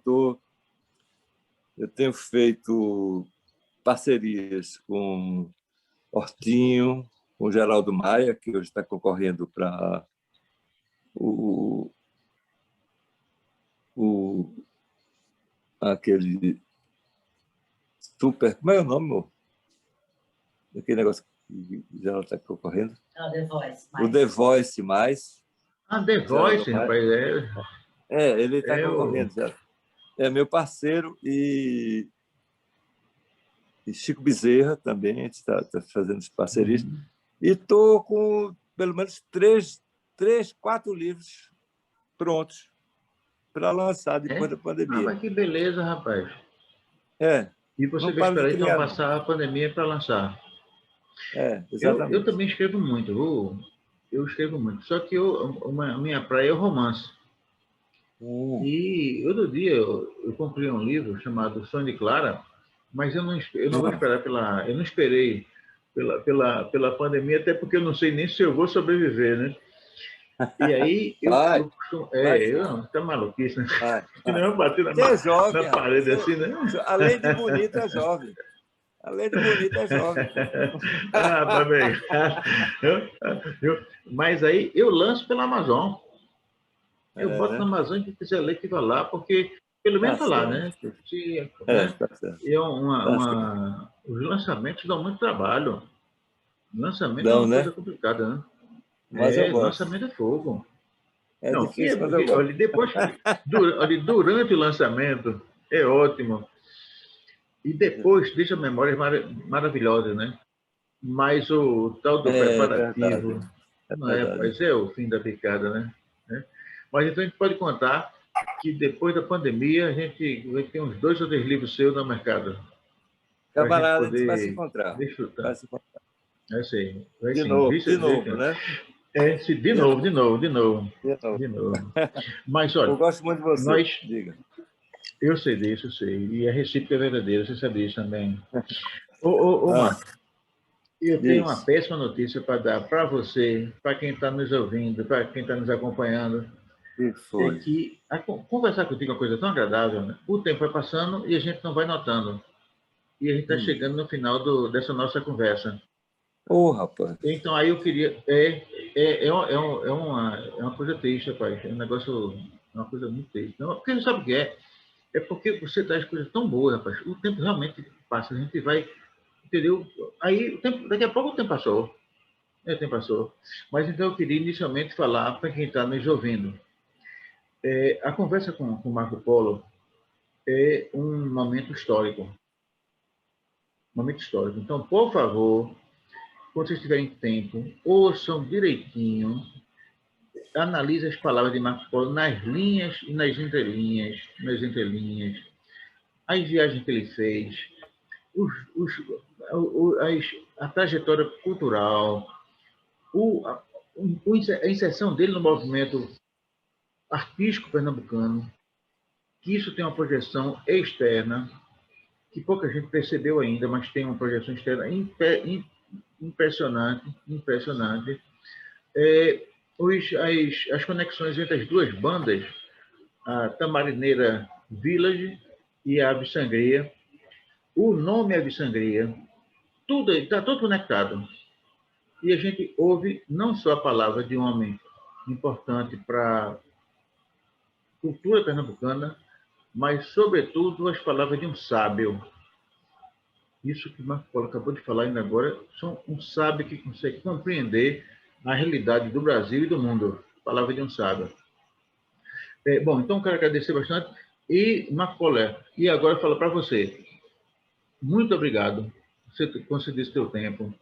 eu tenho feito parcerias com Hortinho, com Geraldo Maia, que hoje está concorrendo para aquele super... Como é o nome, amor? Aquele negócio que o Geraldo está concorrendo? The Voice. O The Voice mais. The Voice, rapaz. Ele está concorrendo já. É meu parceiro e Chico Bezerra também, a gente está fazendo parcerias. E estou com pelo menos 4 livros prontos. para lançar É? depois da Ah, pandemia. mas que beleza, rapaz. É, E você não vai paro de esperar, então, criar, não. passar a pandemia para lançar. Eu Exatamente. também escrevo muito, eu escrevo muito. Só que a minha praia é o romance. Hum. E outro dia eu comprei um livro chamado Sonho de Clara, mas eu não vou Ah, esperar eu não esperei pela pandemia, até porque eu não sei nem se eu vou sobreviver, né? E aí vai, eu costumo, vai sim. tá maluquice, né? Vai, Que vai. nem eu bater Você é na jovem, rapaz. parede assim, né? Além de bonito, é jovem. Além de bonito, é jovem, pô. Ah, tá bem. Mas aí eu lanço pela Amazon. Eu É, boto na né? Amazon que quiser ler que vai lá, porque pelo menos Tá tá lá, né? certo. Se, né? Tá certo. É Tá certo. os lançamentos dão muito trabalho. Lançamento é Não, uma coisa né? complicada, né? Mas eu gosto. Lançamento é fogo. É Não, difícil, mas eu gosto. olha, olha, durante o lançamento é ótimo. E depois deixa memórias maravilhosas, né? Mas o tal do É verdade. preparativo, É não é, verdade. rapaz, é o fim da picada, né? Mas então a gente pode contar que depois da pandemia a gente vai ter uns 2 ou 3 livros seus no mercado, para a gente Camarada, a gente vai se poder encontrar. desfrutar. Vai se encontrar. Vai sim. De novo, né? De De novo, novo, de novo, de novo, de novo. de novo. Mas Eu olha, gosto muito de você. nós, Diga. eu sei disso, eu sei, e a recíproca é verdadeira, você sabe disso também. Ah, Marco, eu tenho uma diz. péssima notícia para dar para você, para quem está nos ouvindo, para quem está nos acompanhando. Que É foi? que conversar contigo é uma coisa tão agradável, né? O tempo vai passando e a gente não vai notando. E a gente está Hum. chegando no final dessa nossa conversa. Ô, rapaz. Então, aí eu queria. É uma coisa triste, rapaz. É um negócio. É uma coisa muito triste. Não, porque não sabe o que é? É porque você traz coisas tão boas, rapaz. O tempo realmente passa. A gente vai. Entendeu? Aí, daqui a pouco o tempo passou. O tempo passou. Mas então eu queria inicialmente falar para quem está nos ouvindo. A conversa com Marco Polo é um momento histórico. Momento histórico. Então, por favor, quando vocês tiverem tempo, ouçam direitinho, analise as palavras de Marco Polo nas linhas e nas entrelinhas, as viagens que ele fez, os, os, a trajetória cultural, o, a, a inserção dele no movimento artístico pernambucano, que isso tem uma projeção externa, que pouca gente percebeu ainda, mas tem uma projeção externa impressionante, impressionante. As conexões entre as duas bandas, a Tamarineira Village e a Ave Sangria, o nome Ave Sangria, tudo está tudo conectado. E a gente ouve não só a palavra de um homem importante para a cultura pernambucana, mas, sobretudo, as palavras de um sábio. Isso que o Marco Polo acabou de falar ainda agora, são um sábio que consegue compreender a realidade do Brasil e do mundo. Palavra de um sábio. Bom, então quero agradecer bastante. E, Marco Polo, e agora falo para você, muito obrigado por você conceder esse seu tempo.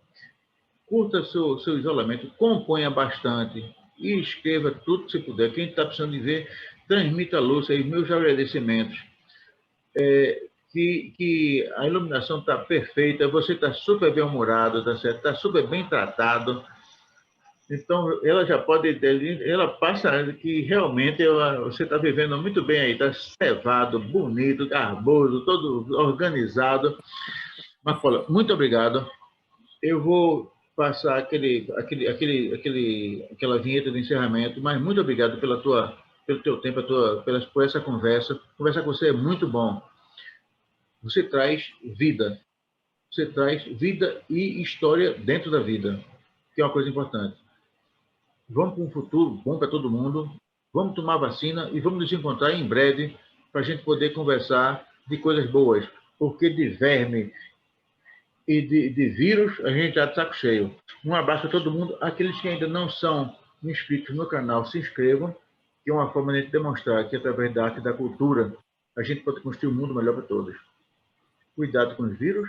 Curta seu isolamento, componha bastante e escreva tudo que você puder. Quem está precisando de ver, transmita a luz aí, meus agradecimentos. Que a iluminação está perfeita, você está super bem-humorado, tá certo? Está super bem tratado. Então, ela já pode, ela passa que realmente você está vivendo muito bem aí, está cevado, bonito, garboso, todo organizado. Mas, Paula, muito obrigado. Eu vou passar aquela vinheta de encerramento, mas muito obrigado pelo teu tempo, por essa conversa. Conversar com você é muito bom. Você traz vida. Você traz vida e história dentro da vida, que é uma coisa importante. Vamos para um futuro bom para todo mundo, vamos tomar vacina e vamos nos encontrar em breve para a gente poder conversar de coisas boas, porque de verme e de vírus a gente já está saco cheio. Um abraço a todo mundo. Aqueles que ainda não são inscritos no canal, se inscrevam, que é uma forma de a gente demonstrar que através da arte e da cultura a gente pode construir um mundo melhor para todos. Cuidado com os vírus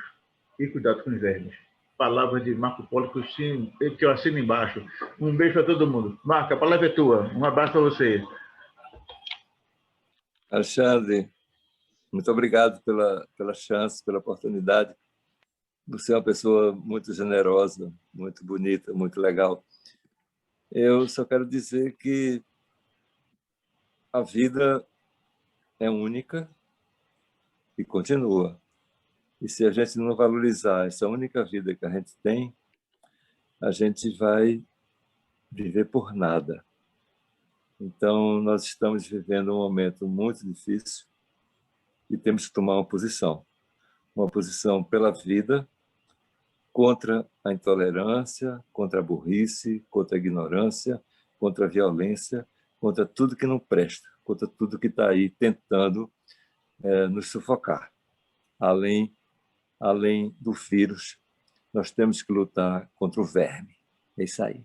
e cuidado com os vermes. Palavra de Marco Polo, que eu assino embaixo. Um beijo para todo mundo. Marco, a palavra é tua. Um abraço para você. Alexandre, muito obrigado pela chance, pela oportunidade. Você é uma pessoa muito generosa, muito bonita, muito legal. Eu só quero dizer que a vida é única e continua. E se a gente não valorizar essa única vida que a gente tem, a gente vai viver por nada. Então, nós estamos vivendo um momento muito difícil e temos que tomar uma posição pela vida, contra a intolerância, contra a burrice, contra a ignorância, contra a violência, contra tudo que não presta, contra tudo que está aí tentando nos sufocar. Além do vírus, nós temos que lutar contra o verme. É isso aí.